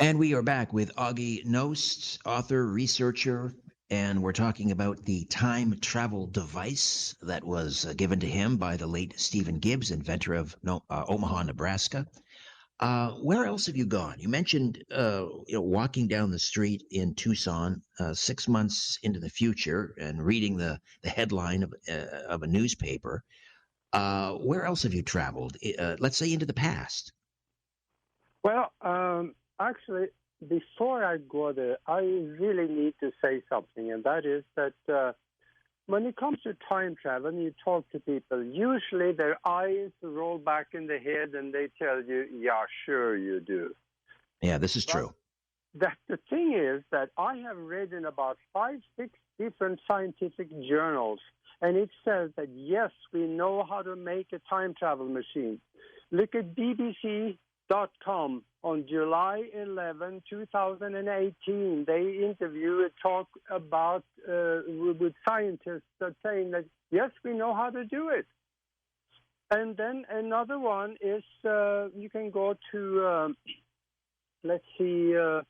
And we are back with Augie Nost, author, researcher, and we're talking about the time travel device that was given to him by the late Stephen Gibbs, inventor of Omaha, Nebraska. Where else have you gone? You mentioned walking down the street in Tucson 6 months into the future and reading the headline of a newspaper. Where else have you traveled? Let's say into the past. Well, actually, before I go there, I really need to say something, and that is that when it comes to time travel and you talk to people, usually their eyes roll back in the head and they tell you, yeah, sure you do. Yeah, this is true. That the thing is that I have read in about 5, 6 different scientific journals, and it says that, yes, we know how to make a time travel machine. Look at BBC.com on July 11, 2018. They interview and talk about with scientists that saying that, yes, we know how to do it. And then another one is you can go to, let's see, I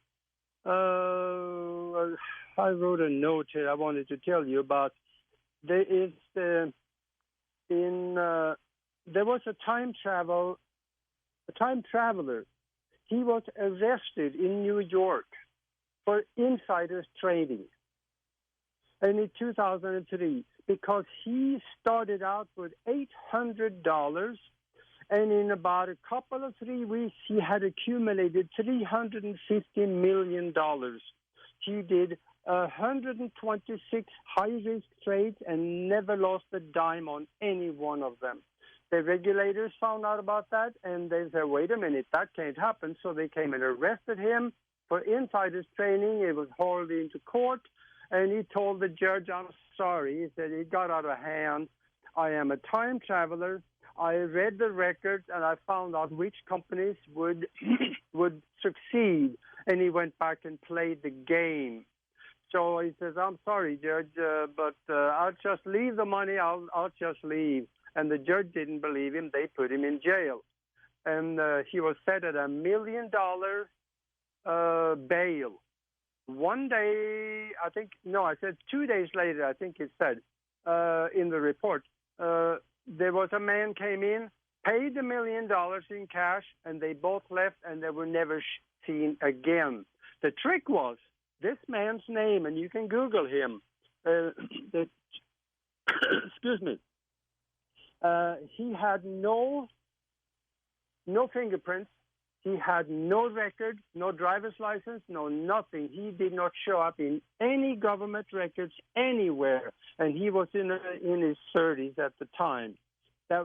wrote a note here I wanted to tell you about. There is there was a time traveler. He was arrested in New York for insider trading, and in 2003, because he started out with $800, and in about a couple of 3 weeks, he had accumulated $350 million. He did 126 high-risk trades and never lost a dime on any one of them. The regulators found out about that, and they said, wait a minute, that can't happen. So they came and arrested him for insider's trading. It was hauled into court, and he told the judge, I'm sorry. He said, it got out of hand. I am a time traveler. I read the records, and I found out which companies would succeed. And he went back and played the game. So he says, I'm sorry, Judge, but I'll just leave the money. I'll just leave. And the judge didn't believe him. They put him in jail. And he was set at $1 million bail. One day, I think, no, I said 2 days later, I think it said in the report, there was a man came in, paid $1 million in cash, and they both left, and they were never seen again. The trick was this man's name, and you can Google him. Excuse me. He had no fingerprints. He had no record, no driver's license, no nothing. He did not show up in any government records anywhere, and he was in his 30s at the time.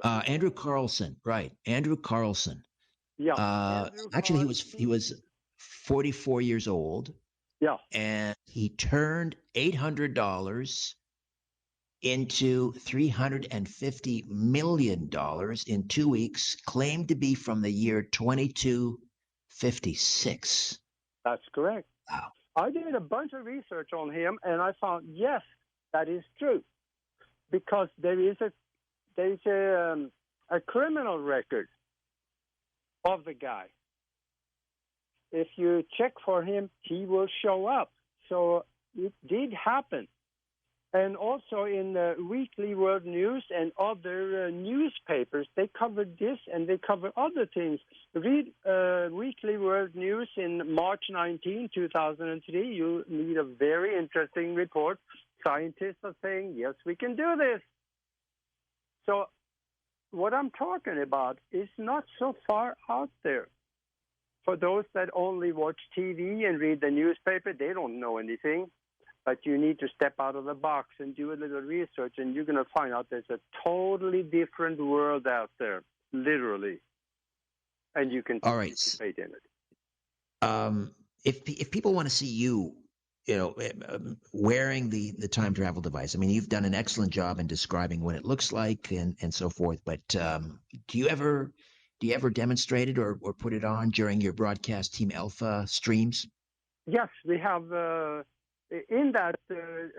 Andrew Carlson, right? Andrew Carlson. Yeah. Actually, he was 44 years old. Yeah. And he turned $800 into $350 million in 2 weeks, claimed to be from the year 2256. That's correct. Wow. I did a bunch of research on him, and I found, yes, that is true, because there is a criminal record of the guy. If you check for him, he will show up. So it did happen. And also in the Weekly World News and other newspapers, they covered this and they cover other things. Read Weekly World News in March 19, 2003. You read a very interesting report. Scientists are saying, yes, we can do this. So what I'm talking about is not so far out there. For those that only watch TV and read the newspaper, they don't know anything. But you need to step out of the box and do a little research, and you're going to find out there's a totally different world out there, literally. And you can participate in it. If people want to see you, wearing the time travel device, I mean, you've done an excellent job in describing what it looks like and so forth. But do you ever demonstrate it or put it on during your broadcast Team Alpha streams? Yes, we have in that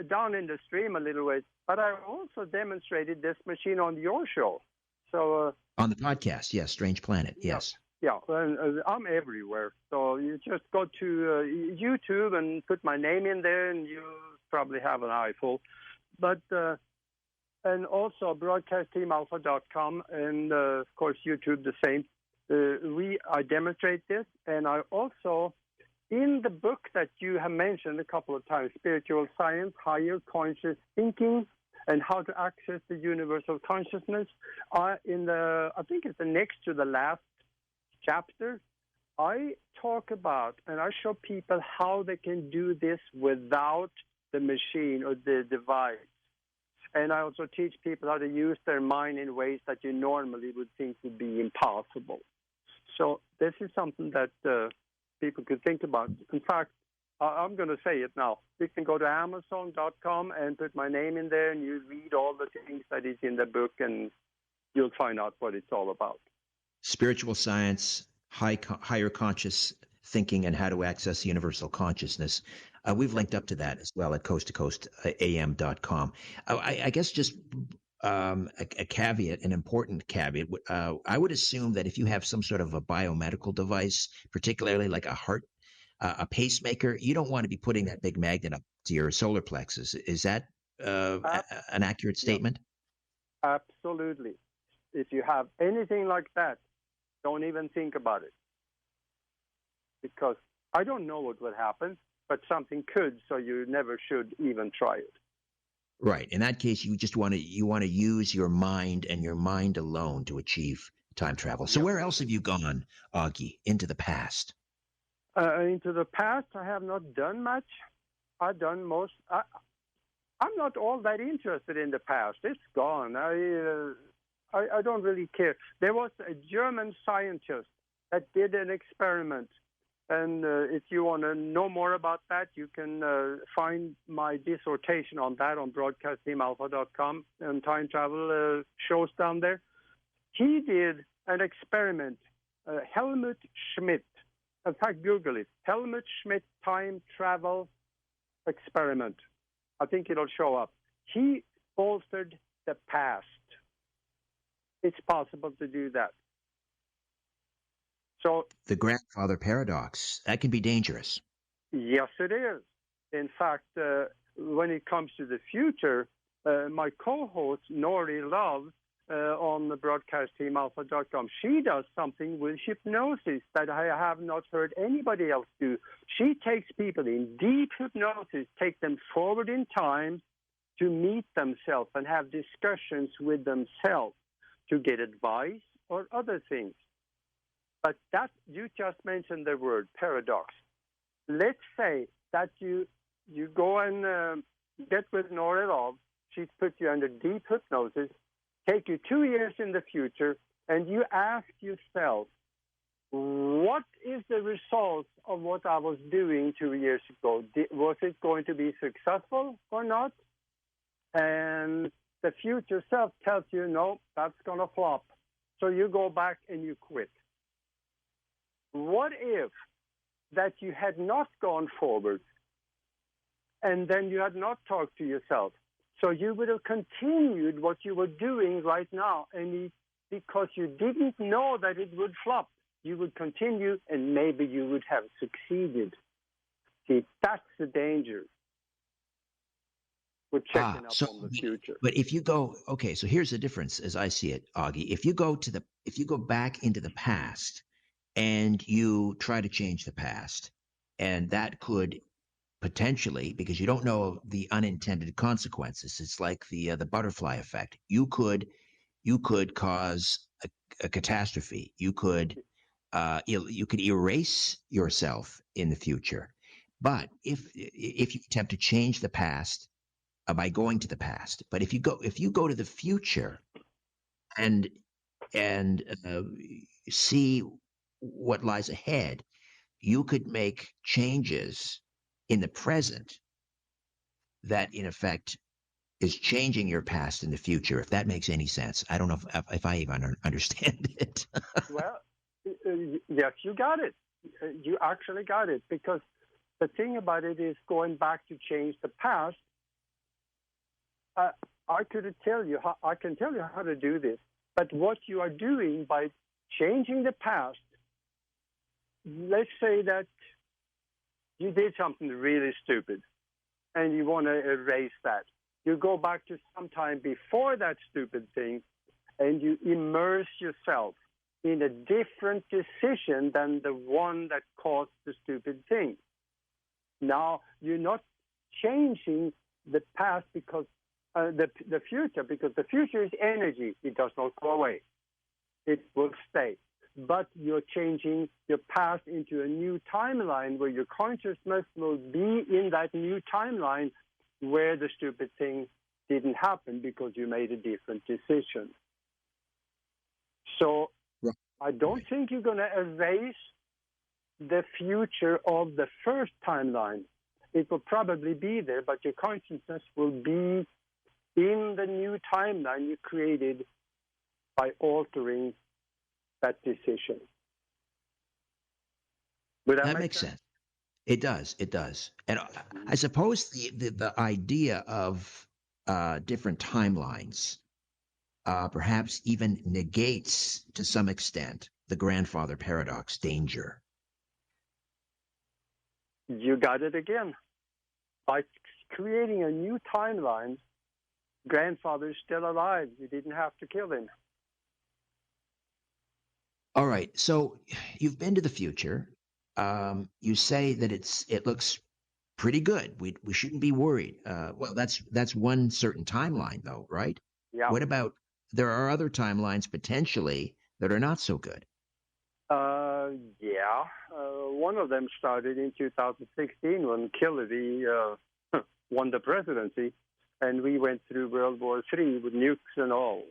down in the stream a little ways. But I also demonstrated this machine on your show. So on the podcast, yes, Strange Planet, yes. Yeah, and I'm everywhere. So you just go to YouTube and put my name in there, and you probably have an eyeful. But and also broadcastteamalpha.com, and of course YouTube the same. I demonstrate this, and I also in the book that you have mentioned a couple of times, Spiritual Science, Higher Conscious Thinking, and How to Access the Universal Consciousness. I think it's the next to the last chapter, I talk about and I show people how they can do this without the machine or the device. And I also teach people how to use their mind in ways that you normally would think would be impossible. So this is something that people could think about. In fact, I'm going to say it now. You can go to Amazon.com and put my name in there, and you read all the things that is in the book, and you'll find out what it's all about. Spiritual Science, Higher Conscious Thinking, and How to Access the Universal Consciousness. We've linked up to that as well at coasttocoastam.com. I guess just a caveat, an important caveat. I would assume that if you have some sort of a biomedical device, particularly like a heart, a pacemaker, you don't want to be putting that big magnet up to your solar plexus. Is that an accurate statement? Yeah, absolutely. If you have anything like that, don't even think about it. Because I don't know what would happen, but something could, so you never should even try it. Right. In that case, you just want to use your mind and your mind alone to achieve time travel. So where else have you gone, Augie, into the past? Into the past, I have not done much. I've done most. I'm not all that interested in the past. It's gone. I don't really care. There was a German scientist that did an experiment. And if you want to know more about that, you can find my dissertation on that on broadcastteamalpha.com and time travel shows down there. He did an experiment, Helmut Schmidt. In fact, Google it. Helmut Schmidt time travel experiment. I think it'll show up. He altered the past. It's possible to do that. So the grandfather paradox, that can be dangerous. Yes, it is. In fact, when it comes to the future, my co-host, Nori Love, on the broadcastteamalpha.com, she does something with hypnosis that I have not heard anybody else do. She takes people in deep hypnosis, take them forward in time to meet themselves and have discussions with themselves to get advice or other things. But that you just mentioned the word paradox. Let's say that you go and get with Nora Love. She's put you under deep hypnosis, take you 2 years in the future, and you ask yourself, what is the result of what I was doing 2 years ago? Was it going to be successful or not? And the future self tells you, no, that's going to flop. So you go back and you quit. What if that you had not gone forward and then you had not talked to yourself? So you would have continued what you were doing right now, and because you didn't know that it would flop, you would continue and maybe you would have succeeded. See, that's the danger. We're checking up on the future. But if you go, okay, so here's the difference as I see it, Augie. If you go back into the past and you try to change the past, and that could potentially, because you don't know the unintended consequences, it's like the butterfly effect. You could cause a catastrophe. You could erase yourself in the future. But if you attempt to change the past by going to the past, but if you go to the future and see what lies ahead, you could make changes in the present that, in effect, is changing your past in the future, if that makes any sense. I don't know if I even understand it. Well, yes, you got it. You actually got it, because the thing about it is going back to change the past. I can tell you how to do this, but what you are doing by changing the past let's say that you did something really stupid and you want to erase that. You go back to some time before that stupid thing and you immerse yourself in a different decision than the one that caused the stupid thing. Now, you're not changing the past because the future, because the future is energy. It does not go away. It will stay. But you're changing your past into a new timeline where your consciousness will be in that new timeline where the stupid thing didn't happen because you made a different decision. So I don't think you're going to erase the future of the first timeline. It will probably be there, but your consciousness will be in the new timeline you created by altering that decision. Would that makes sense? It does. It does. And I suppose the idea of different timelines perhaps even negates to some extent the grandfather paradox danger. You got it again. By creating a new timeline, grandfather is still alive. You didn't have to kill him. All right. So you've been to the future. You say that it looks pretty good. We shouldn't be worried. Well, that's one certain timeline, though, right? Yeah. What about there are other timelines potentially that are not so good? Yeah. One of them started in 2016 when Hillary won the presidency, and we went through World War III with nukes and all.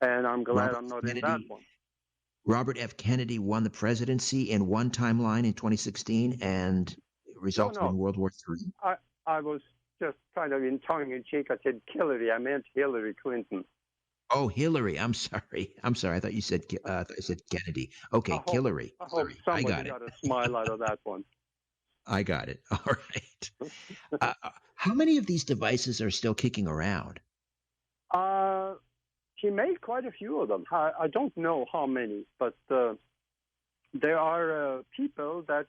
And I'm glad I'm not in that one. Robert F. Kennedy won the presidency in one timeline in 2016 and resulted in World War III? I was just kind of in tongue-in-cheek. I said Hillary. I meant Hillary Clinton. Oh, Hillary. I'm sorry. I thought you said Kennedy. Okay, Hillary. I hope somebody got a smile out of that one. I got it. All right. How many of these devices are still kicking around? He made quite a few of them. I don't know how many, but there are people that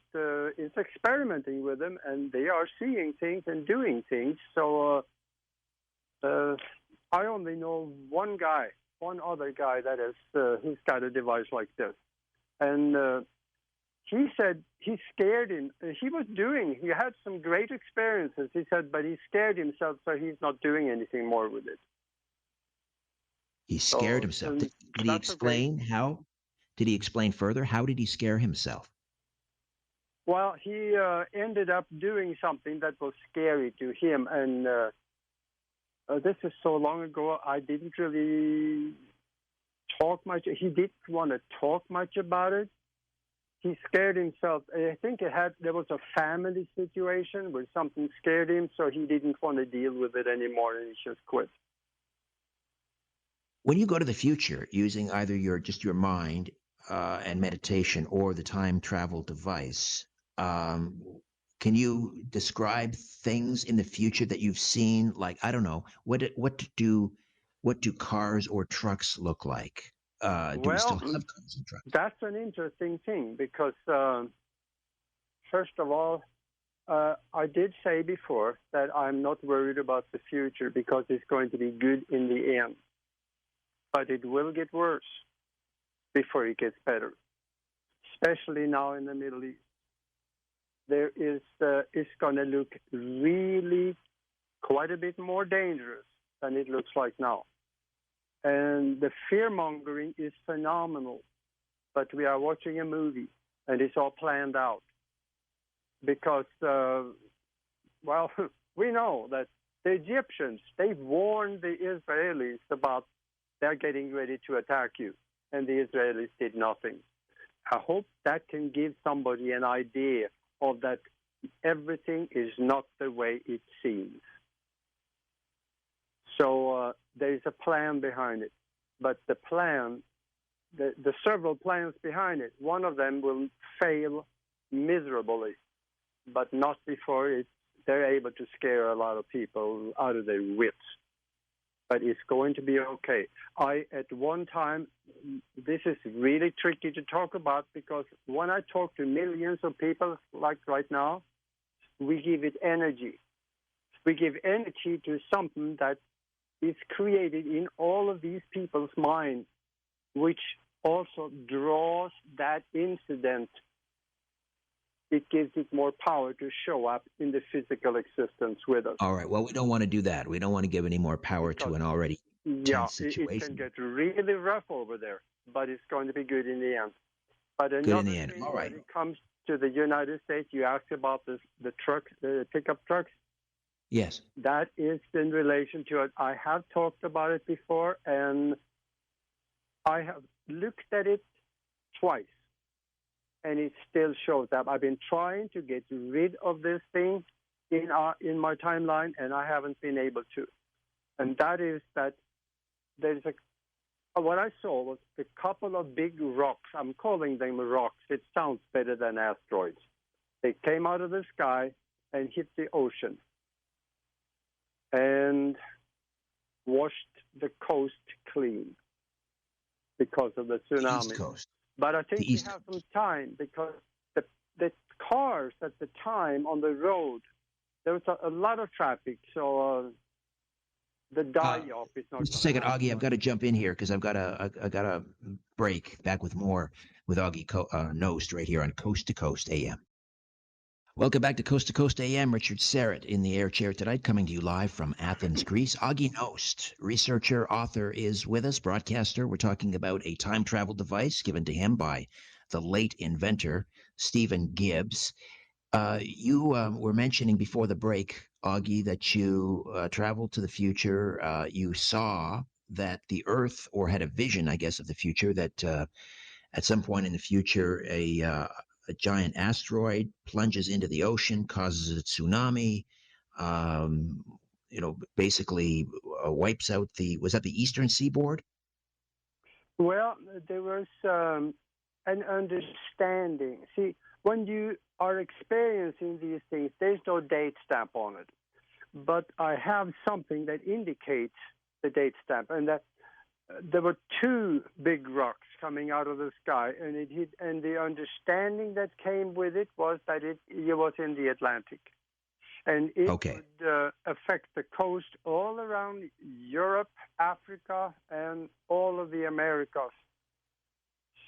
is experimenting with them, and they are seeing things and doing things. So I only know one other guy that is who's got a device like this, and he said he scared him. He had some great experiences. He said, but he scared himself, so he's not doing anything more with it. He scared himself. Did he explain how? Did he explain further? How did he scare himself? Well, he ended up doing something that was scary to him, and this is so long ago, I didn't really talk much. He didn't want to talk much about it. He scared himself. I think there was a family situation where something scared him, so he didn't want to deal with it anymore, and he just quit. When you go to the future using either your mind and meditation or the time travel device, can you describe things in the future that you've seen? Like, I don't know, what do cars or trucks look like? Do we still have cars and trucks? That's an interesting thing because, first of all, I did say before that I'm not worried about the future because it's going to be good in the end. But it will get worse before it gets better, especially now in the Middle East. It's going to look really quite a bit more dangerous than it looks like now. And the fear-mongering is phenomenal. But we are watching a movie, and it's all planned out. Because, we know that the Egyptians, they warned the Israelis about they're getting ready to attack you, and the Israelis did nothing. I hope that can give somebody an idea of that everything is not the way it seems. So there is a plan behind it, but the plan, the several plans behind it, one of them will fail miserably, but not before they're able to scare a lot of people out of their wits. but it's going to be okay. At one time, this is really tricky to talk about because when I talk to millions of people like right now, we give it energy. We give energy to something that is created in all of these people's minds, which also draws that incident. It gives it more power to show up in the physical existence with us. All right. Well, we don't want to do that. We don't want to give any more power to an already tense situation. It can get really rough over there, but it's going to be good in the end. But good another in the end. thing, All right. when it comes to the United States, you asked about the trucks, the pickup trucks. Yes. That is in relation to it. I have talked about it before, and I have looked at it twice, and it still shows up. I've been trying to get rid of this thing in my timeline, and I haven't been able to. And that is that there's what I saw was a couple of big rocks. I'm calling them rocks. It sounds better than asteroids. They came out of the sky and hit the ocean and washed the coast clean because of the tsunami. East Coast. But I think we have some time because the cars at the time on the road, there was a lot of traffic, so the die-off is not. Just a second, Augie. I've got to jump in here because I've got a break. Back with more with Augie Nost right here on Coast to Coast AM. Welcome back to Coast AM. Richard Serrett in the air chair tonight, coming to you live from Athens, Greece. Augie Nost, researcher, author, is with us, broadcaster. We're talking about a time travel device given to him by the late inventor, Stephen Gibbs. You were mentioning before the break, Augie, that you traveled to the future. You saw that the Earth, or had a vision, I guess, of the future, that at some point in the future, a giant asteroid plunges into the ocean, causes a tsunami, basically wipes out was that the eastern seaboard? Well, there was an understanding. See, when you are experiencing these things, there's no date stamp on it. But I have something that indicates the date stamp, and that there were two big rocks coming out of the sky, and it hit. And the understanding that came with it was that it was in the Atlantic, and it would affect the coast all around Europe, Africa, and all of the Americas.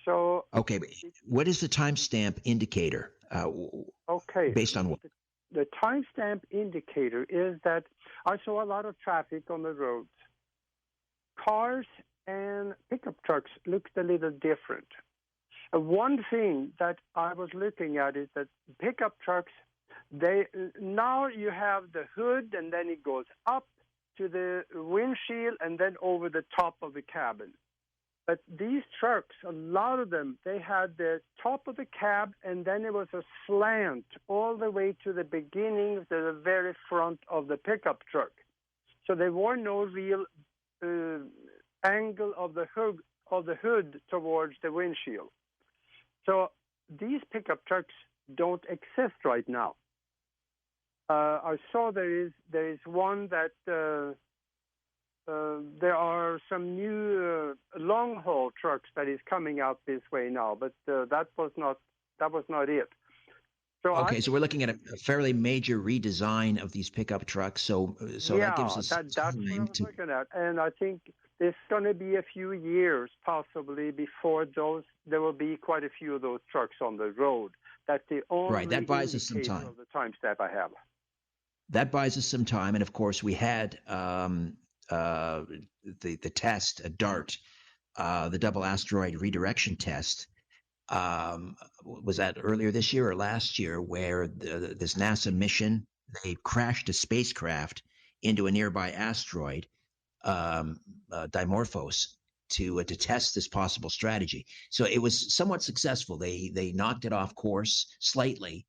So, okay, but what is the timestamp indicator? Based on what? The timestamp indicator is that I saw a lot of traffic on the roads. Cars and pickup trucks looked a little different. One thing that I was looking at is that pickup trucks, now you have the hood, and then it goes up to the windshield and then over the top of the cabin. But these trucks, a lot of them, they had the top of the cab, and then it was a slant all the way to the beginning, to the very front of the pickup truck. So there were no real angle of the hood towards the windshield. So these pickup trucks don't exist right now. I saw there is one that there are some new long haul trucks that is coming out this way now, but that was not it. So so we're looking at a fairly major redesign of these pickup trucks. So that gives us that's what I was looking at, and I think it's going to be a few years possibly before there will be quite a few of those trucks on the road. That's the only that buys us some time. Of the timestamp I have. That buys us some time, and of course we had the test, a DART, the double asteroid redirection test. Was that earlier this year or last year, where this NASA mission, they crashed a spacecraft into a nearby asteroid, Dimorphos, to test this possible strategy. So it was somewhat successful. They knocked it off course slightly.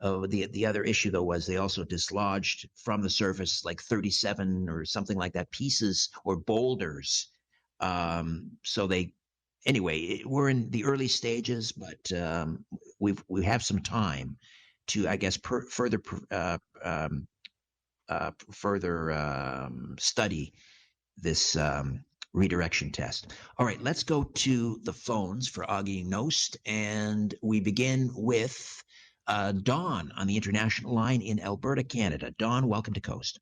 The other issue, though, was they also dislodged from the surface like 37 or something like that pieces or boulders. Anyway, we're in the early stages, but we have some time to, I guess, further study this redirection test. All right, let's go to the phones for Augie Nost, and we begin with Don on the international line in Alberta, Canada. Don, welcome to Coast.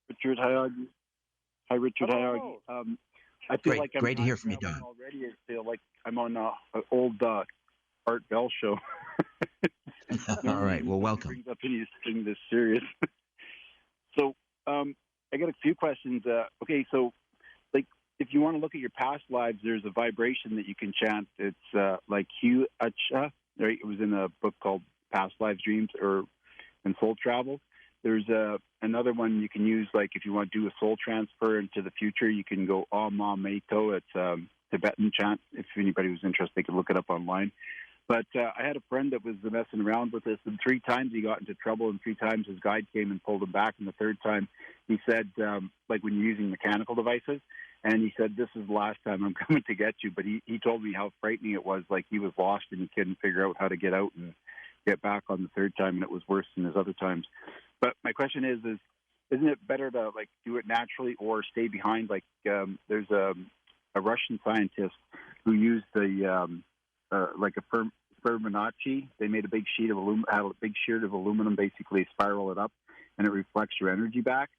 Richard, hi, Augie. Hi, Richard. Hi, Augie. I feel like I'm great to hear from you, Don. Already, I feel like I'm on an old Art Bell show. All right, well, welcome. Brings up anything this serious. So, I got a few questions. Okay, so, like, if you want to look at your past lives, there's a vibration that you can chant. It's like Hu Acha, right? It was in a book called Past Lives, Dreams, and Soul Travel. There's another one you can use, like if you want to do a soul transfer into the future, you can go Ma Meito. It's Tibetan chant. If anybody was interested, they could look it up online. But I had a friend that was messing around with this, and 3 times he got into trouble, and 3 times his guide came and pulled him back. And the 3rd time, he said, like when you're using mechanical devices, and he said, "This is the last time I'm coming to get you." But he told me how frightening it was. Like he was lost and he couldn't figure out how to get out and get back on the 3rd time, and it was worse than his other times. But my question is isn't it better to like do it naturally or stay behind? Like there's a Russian scientist who used the like a Fibonacci. They made a big sheet of aluminum, basically spiral it up, and it reflects your energy back.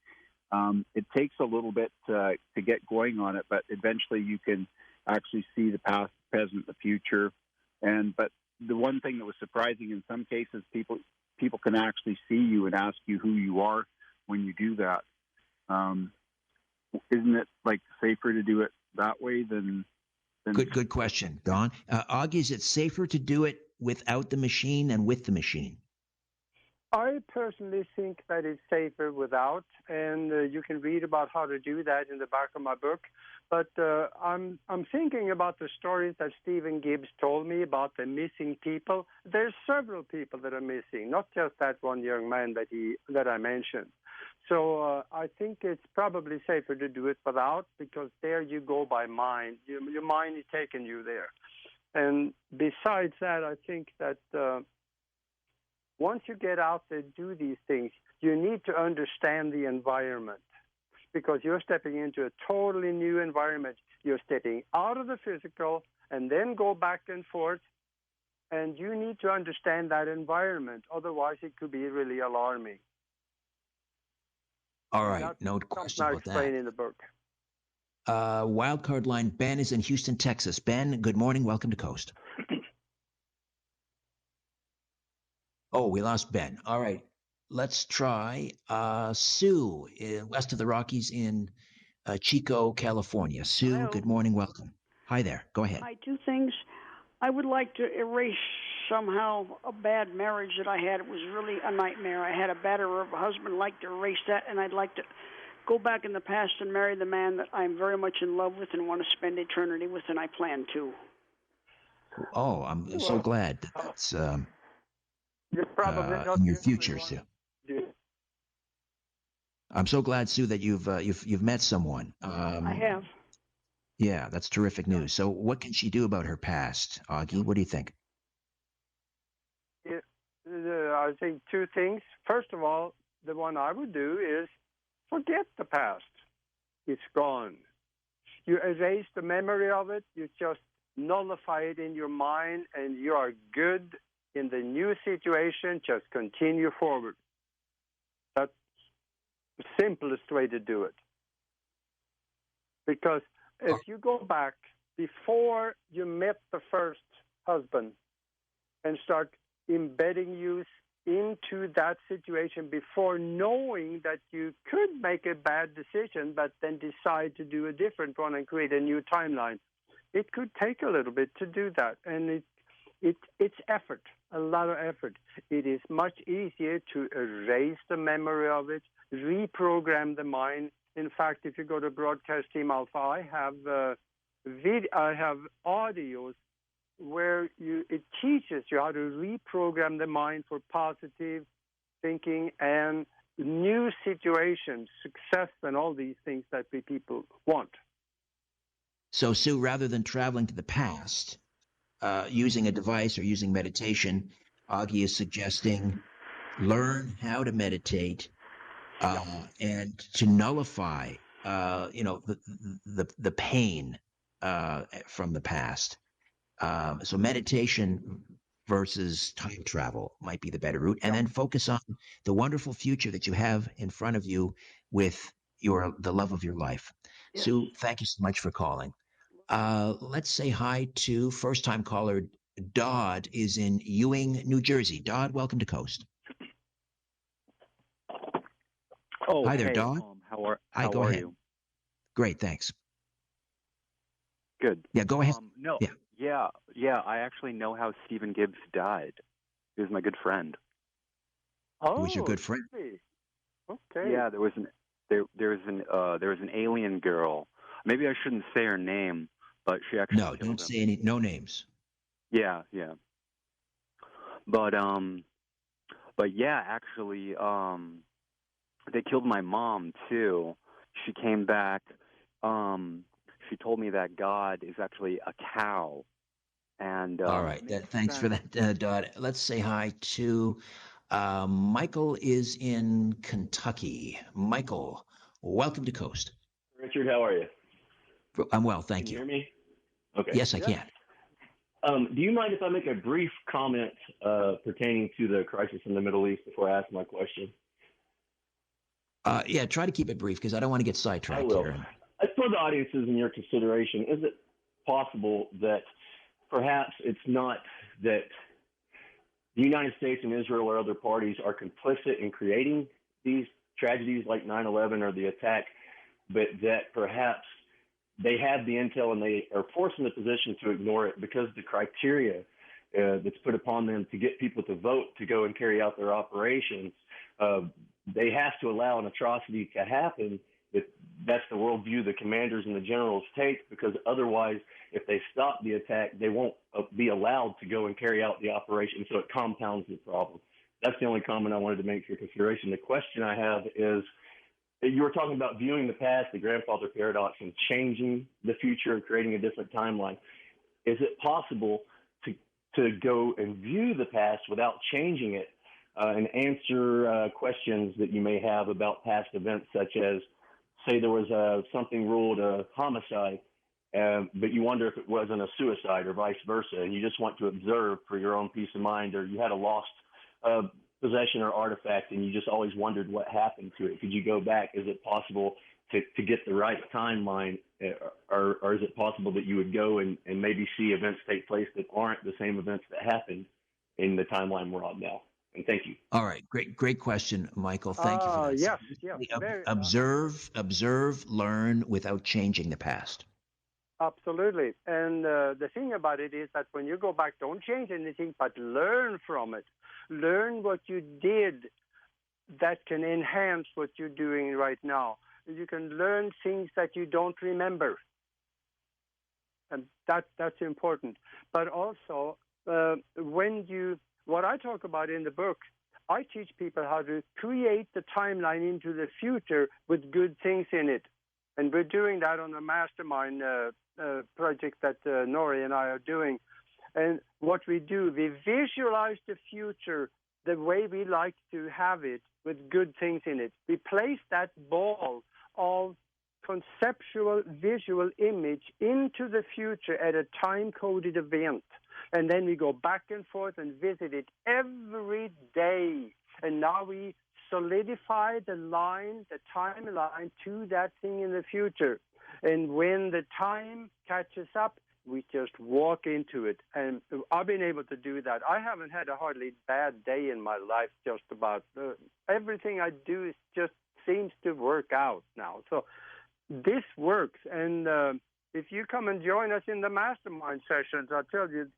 It takes a little bit to get going on it, but eventually you can actually see the past, present, the future. But the one thing that was surprising, in some cases, people can actually see you and ask you who you are when you do that. Isn't it like safer to do it that way than Good question, Don. Augie, is it safer to do it without the machine than with the machine? I personally think that it's safer without, and you can read about how to do that in the back of my book. But I'm thinking about the stories that Stephen Gibbs told me about the missing people. There's several people that are missing, not just that one young man that I mentioned. So I think it's probably safer to do it without, because there you go by mind. Your mind is taking you there. And besides that, I think that once you get out there and do these things, you need to understand the environment, because you're stepping into a totally new environment. You're stepping out of the physical and then go back and forth, and you need to understand that environment. Otherwise, it could be really alarming. All right, no question about that. I explain in the book. Wildcard line, Ben is in Houston, Texas. Ben, good morning. Welcome to Coast. Oh, we lost Ben. All right, let's try Sue, west of the Rockies in Chico, California. Sue, Hello. Good morning. Welcome. Hi there. Go ahead. Hi, 2 things. I would like to erase somehow a bad marriage that I had. It was really a nightmare. I had a batterer of a husband. I'd like to erase that, and I'd like to go back in the past and marry the man that I'm very much in love with and want to spend eternity with, and I plan to. Oh, I'm so glad that that's You're probably not in your future, Sue. I'm so glad, Sue, that you've met someone. I have. Yeah, that's terrific news. So what can she do about her past, Augie? What do you think? I think 2 things. First of all, the one I would do is forget the past. It's gone. You erase the memory of it. You just nullify it in your mind, and you are good in the new situation. Just continue forward. That's the simplest way to do it. Because if you go back before you met the first husband and start embedding you into that situation before knowing that you could make a bad decision, but then decide to do a different one and create a new timeline, it could take a little bit to do that. And it's effort, a lot of effort. It is much easier to erase the memory of it, reprogram the mind. In fact, if you go to Broadcast Team Alpha, I have audios where it teaches you how to reprogram the mind for positive thinking and new situations, success, and all these things that we people want. So, Sue, rather than traveling to the past, using a device or using meditation, Augie is suggesting learn how to meditate and to nullify the pain from the past. So meditation versus time travel might be the better route, and then focus on the wonderful future that you have in front of you with the love of your life. Yes. Sue, thank you so much for calling. Let's say hi to first-time caller Dodd is in Ewing, New Jersey. Dodd, welcome to Coast. Oh, hi there, hey, Dodd. how go are ahead. you? Great, thanks. Good. Yeah, go ahead. Yeah. I actually know how Stephen Gibbs died. He was my good friend. Oh, Who was your good friend? Really? Okay. Yeah, there was an alien girl. Maybe I shouldn't say her name, but she actually No, killed don't him. say no names. Yeah. But yeah, actually, they killed my mom too. She came back. She told me that God is actually a cow. And all right, thanks for that, Dodd. Let's say hi to Michael is in Kentucky. Michael, welcome to Coast. Richard, how are you? I'm well, thank Can you. you hear me? Okay. Yes, I can. Do you mind if I make a brief comment pertaining to the crisis in the Middle East before I ask my question? Yeah, try to keep it brief because I don't want to get sidetracked I will. here. For the audiences in your consideration, is it possible that perhaps it's not that the United States and Israel or other parties are complicit in creating these tragedies like 9/11 or the attack, but that perhaps they have the intel and they are forced in the position to ignore it because the criteria that's put upon them to get people to vote to go and carry out their operations, they have to allow an atrocity to happen. That's the worldview the commanders and the generals take, because otherwise, if they stop the attack, they won't be allowed to go and carry out the operation, so it compounds the problem. That's the only comment I wanted to make for your consideration. The question I have is, you were talking about viewing the past, the grandfather paradox, and changing the future and creating a different timeline. Is it possible to go and view the past without changing it and answer questions that you may have about past events, such as, say there was something ruled a homicide, but you wonder if it wasn't a suicide or vice versa, and you just want to observe for your own peace of mind, or you had a lost possession or artifact and you just always wondered what happened to it. Could you go back? Is it possible to get the right timeline, or is it possible that you would go and maybe see events take place that aren't the same events that happened in the timeline we're on now? And thank you. All right, great question, Michael. Thank you for that. Yes. Observe, learn without changing the past. Absolutely. And the thing about it is that when you go back, don't change anything, but learn from it. Learn what you did that can enhance what you're doing right now. You can learn things that you don't remember. And that's important. But also, what I talk about in the book, I teach people how to create the timeline into the future with good things in it. And we're doing that on the mastermind project that Nori and I are doing. And what we do, we visualize the future the way we like to have it with good things in it. We place that ball of conceptual visual image into the future at a time-coded event. And then we go back and forth and visit it every day. And now we solidify the timeline to that thing in the future. And when the time catches up, we just walk into it. And I've been able to do that. I haven't had a hardly bad day in my life, just about. Everything I do just seems to work out now. So this works. And if you come and join us in the mastermind sessions, I tell you,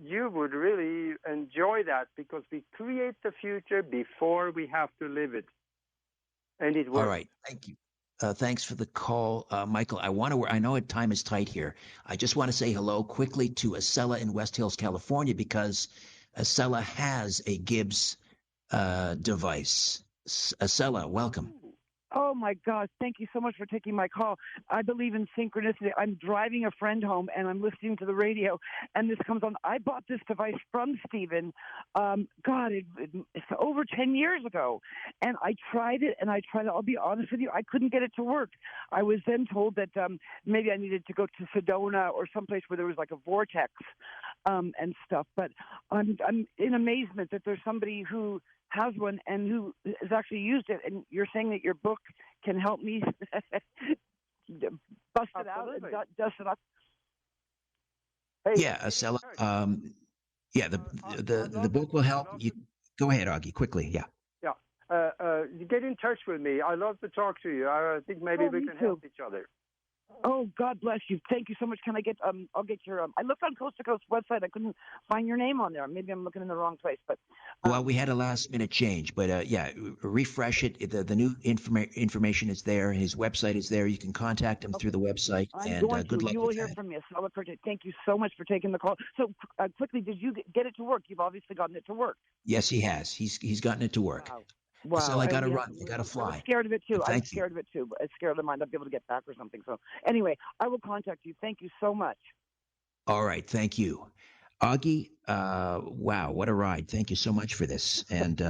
you would really enjoy that, because we create the future before we have to live it. And it works. All right. Thank you. Thanks for the call, Michael. I know time is tight here. I just want to say hello quickly to Acela in West Hills, California, because Acela has a Gibbs device. Acela, welcome. Oh my gosh, thank you so much for taking my call. I believe in synchronicity. I'm driving a friend home and I'm listening to the radio and this comes on. I bought this device from Stephen, it's over 10 years ago. And I tried it. I'll be honest with you, I couldn't get it to work. I was then told that maybe I needed to go to Sedona or someplace where there was like a vortex and stuff. But I'm in amazement that there's somebody who has one and who has actually used it, and you're saying that your book can help me bust it out and dust it up. Hey, yeah, Acela. The book will help you. Go ahead, Augie, quickly. Yeah. You get in touch with me. I love to talk to you. I think maybe we can help each other. Oh, God bless you. Thank you so much. Can I get, I'll get your, I looked on Coast to Coast website. I couldn't find your name on there. Maybe I'm looking in the wrong place, but. Well, we had a last minute change, but refresh it. The new information is there. His website is there. You can contact him through the website. Good luck. You will hear from me. Thank you so much for taking the call. So quickly, did you get it to work? You've obviously gotten it to work. Yes, he has. He's gotten it to work. Wow. So I got to run. I got to fly. I'm scared of it too. I'm scared of it too. I'm scared I might not be able to get back or something. So anyway, I will contact you. Thank you so much. All right. Thank you. Augie, wow, what a ride. Thank you so much for this. And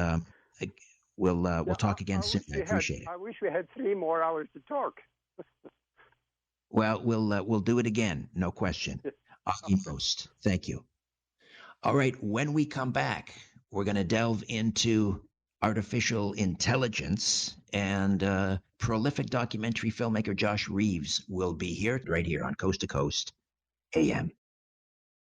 we'll talk again soon. I appreciate it. I wish we had 3 more hours to talk. Well, we'll do it again. No question. Augie Nost. Thank you. All right. When we come back, we're going to delve into artificial intelligence, and prolific documentary filmmaker Josh Reeves will be here, right here on Coast to Coast AM.